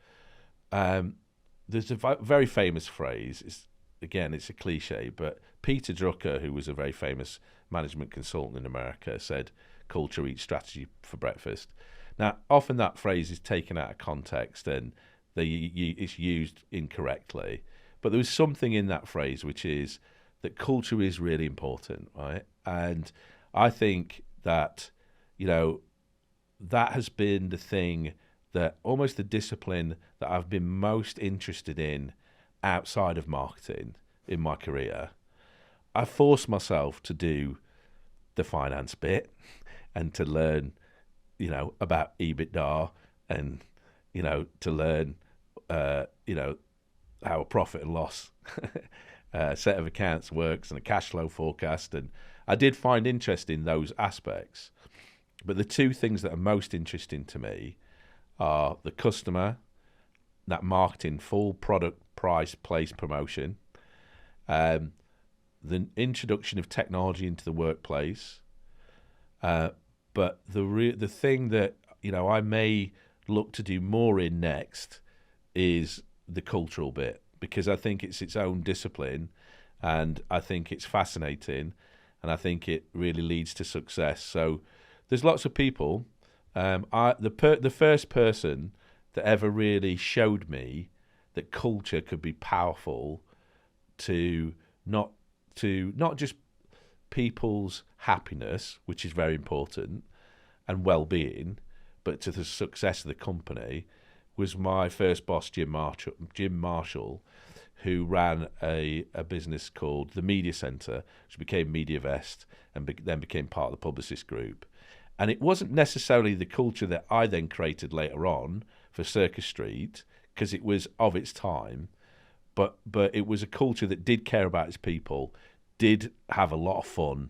There's a very famous phrase. It's a cliche, but Peter Drucker, who was a very famous management consultant in America, said, "Culture eats strategy for breakfast." Now, often that phrase is taken out of context and it's used incorrectly. But there was something in that phrase which is that culture is really important, right? And I think that, that has been the thing that almost the discipline that I've been most interested in outside of marketing in my career. I forced myself to do the finance bit and to learn, about EBITDA and, to learn, how a profit and loss set of accounts works and a cash flow forecast. And I did find interest in those aspects. But the two things that are most interesting to me are the customer, that marketing, full product, price, place, promotion, the introduction of technology into the workplace. But the thing that, I may look to do more in next is the cultural bit, because I think it's its own discipline and I think it's fascinating and I think it really leads to success. So there's lots of people. The first person that ever really showed me that culture could be powerful to not just people's happiness, which is very important, and well-being, but to the success of the company, was my first boss, Jim Marshall, who ran a business called the Media Centre, which became MediaVest and then became part of the Publicis Group. And it wasn't necessarily the culture that I then created later on for Circus Street, because it was of its time, but it was a culture that did care about its people, did have a lot of fun,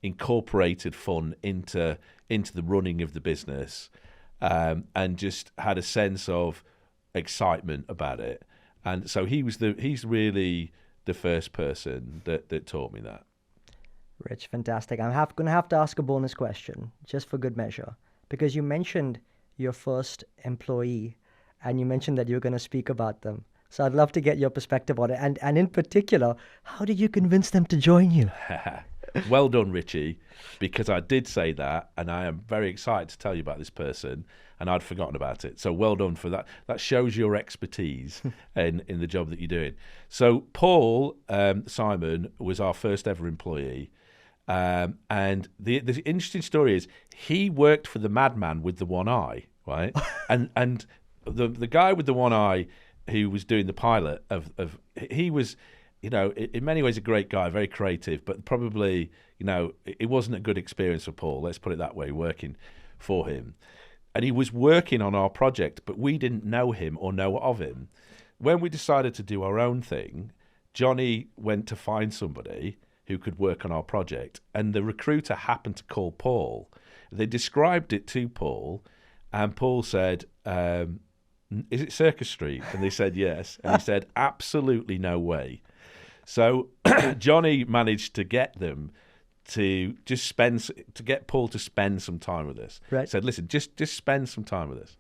incorporated fun into the running of the business, and just had a sense of excitement about it. And so he's really the first person that taught me that. Rich, fantastic. I'm going to have to ask a bonus question, just for good measure, because you mentioned your first employee, and you mentioned that you were going to speak about them. So I'd love to get your perspective on it. And in particular, how did you convince them to join you? Well done, Richie, because I did say that, and I am very excited to tell you about this person, and I'd forgotten about it. So well done for that. That shows your expertise in the job that you're doing. So Paul Simon was our first ever employee. And the interesting story is he worked for the madman with the one eye, right? and the guy with the one eye who was doing the pilot he was, in many ways a great guy, very creative, but probably, it wasn't a good experience for Paul. Let's put it that way, working for him. And he was working on our project, but we didn't know him or know of him. When we decided to do our own thing, Johnny went to find somebody who could work on our project, and the recruiter happened to call Paul. They described it to Paul, and Paul said, is it Circus Street? And they said yes. And he said, absolutely no way. So Johnny managed to get them to get Paul to spend some time with us. Right. Said, listen, just spend some time with us.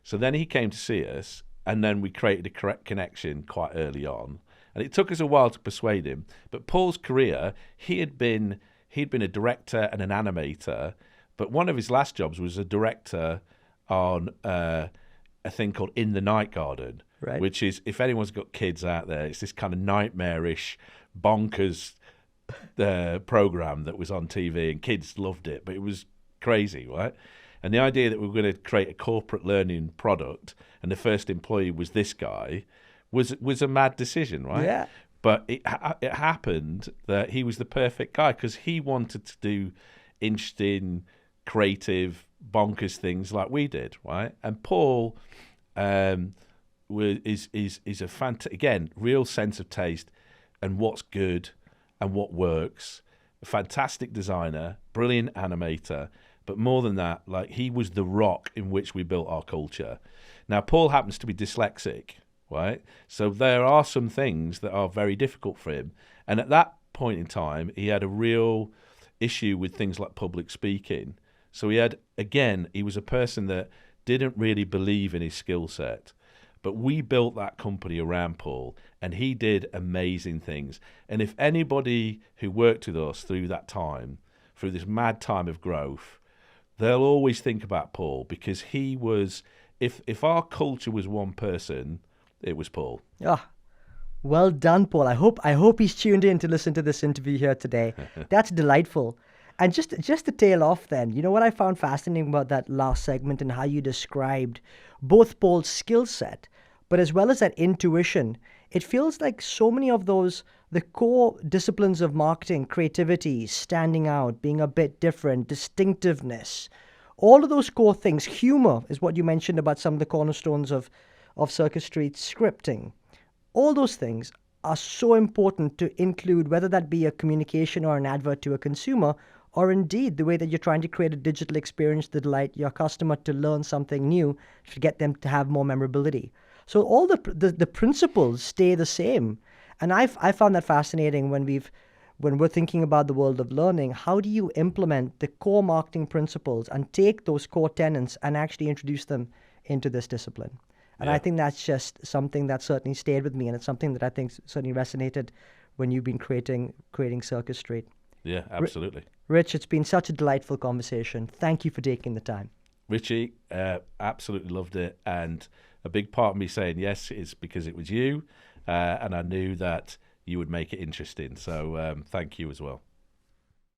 So then he came to see us, and then we created a correct connection quite early on. And it took us a while to persuade him. But Paul's career, he'd been a director and an animator, but one of his last jobs was a director on a thing called In the Night Garden, right, which is, if anyone's got kids out there, it's this kind of nightmarish, bonkers program that was on TV, and kids loved it, but it was crazy, right? And the idea that we were going to create a corporate learning product, and the first employee was this guy, was a mad decision, right? Yeah. But it happened that he was the perfect guy because he wanted to do interesting, creative, bonkers things like we did, right? And Paul is a again, real sense of taste and what's good and what works. A fantastic designer, brilliant animator, but more than that, like, he was the rock in which we built our culture. Now, Paul happens to be dyslexic, right? So there are some things that are very difficult for him. And at that point in time, he had a real issue with things like public speaking. So he was a person that didn't really believe in his skill set. But we built that company around Paul, and he did amazing things. And if anybody who worked with us through that time, through this mad time of growth, they'll always think about Paul, because he was, if our culture was one person, it was Paul. Ah, well done, Paul. I hope he's tuned in to listen to this interview here today. That's delightful. And just to tail off then, what I found fascinating about that last segment and how you described both Paul's skill set, but as well as that intuition, it feels like so many of those, the core disciplines of marketing, creativity, standing out, being a bit different, distinctiveness, all of those core things, humor is what you mentioned about some of the cornerstones of Circus Street, scripting. All those things are so important to include, whether that be a communication or an advert to a consumer, or indeed the way that you're trying to create a digital experience to delight your customer to learn something new, to get them to have more memorability. So all the principles stay the same. And I found that fascinating when we're thinking about the world of learning. How do you implement the core marketing principles and take those core tenets and actually introduce them into this discipline? And I think that's just something that certainly stayed with me, and it's something that I think certainly resonated when you've been creating Circus Street. Yeah, absolutely. Rich, it's been such a delightful conversation. Thank you for taking the time. Richie, absolutely loved it. And a big part of me saying yes is because it was you, and I knew that you would make it interesting. So thank you as well.